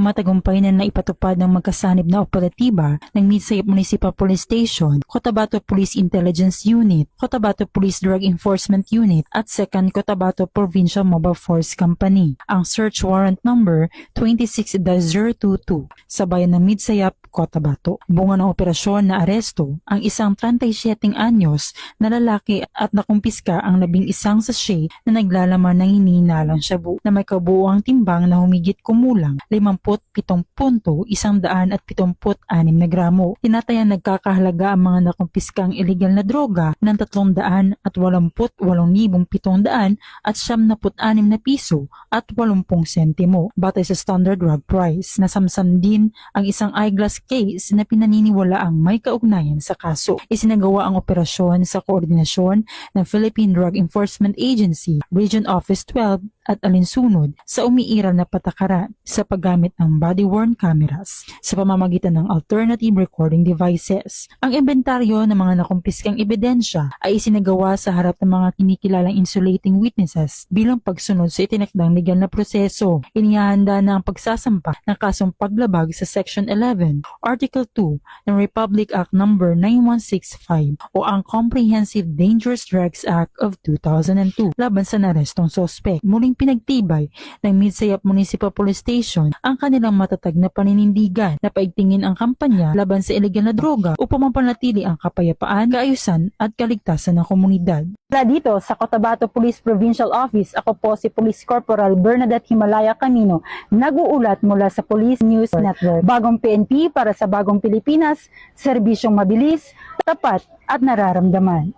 Matagumpay na naipatupad ng magkasanib na operatiba ng Midsayap Municipal Police Station, Cotabato Police Intelligence Unit, Cotabato Police Drug Enforcement Unit at 2nd Cotabato Provincial Mobile Force Company ang search warrant number 26-022 sa bayan ng Midsayap, Cotabato. Bunga ng operasyon na aresto ang isang 37 anyos na lalaki at nakumpiska ang 11 sachet na naglalaman ng hinihinalang shabu na may kabuuang timbang na humigit kumulang 57.176 na gramo. Tinatayang nagkakahalaga ang mga nakumpiskang illegal na droga ng 388,700 at 76 na piso at 80 sentimo. Batay sa standard drug price, nasamsam din ang isang eyeglass case na pinaniniwalaang may kaugnayan sa kaso. Isinagawa ang operasyon sa koordinasyon ng Philippine Drug Enforcement Agency, Region Office 12 at alinsunod sa umiiral na patakaran sa paggamit ng body-worn cameras sa pamamagitan ng alternative recording devices. Ang inventaryo ng mga nakumpiskang ebidensya ay isinagawa sa harap ng mga kinikilalang insulating witnesses bilang pagsunod sa itinakdang legal na proseso. Inihahanda na ang pagsasampa ng kasong paglabag sa Section 11, Article 2 ng Republic Act No. 9165 o ang Comprehensive Dangerous Drugs Act of 2002 laban sa narestong sospek. Muling pinagtibay ng Midsayap Municipal Police Station ang kanilang matatag na paninindigan na paigtingin ang kampanya laban sa illegal na droga upang mapanatili ang kapayapaan, kaayusan at kaligtasan ng komunidad. Mula dito sa Cotabato Police Provincial Office, ako po si Police Corporal Bernadette Himalaya Camino, nag-uulat mula sa Police News Network. Bagong PNP para sa bagong Pilipinas, serbisyong mabilis, tapat at nararamdaman.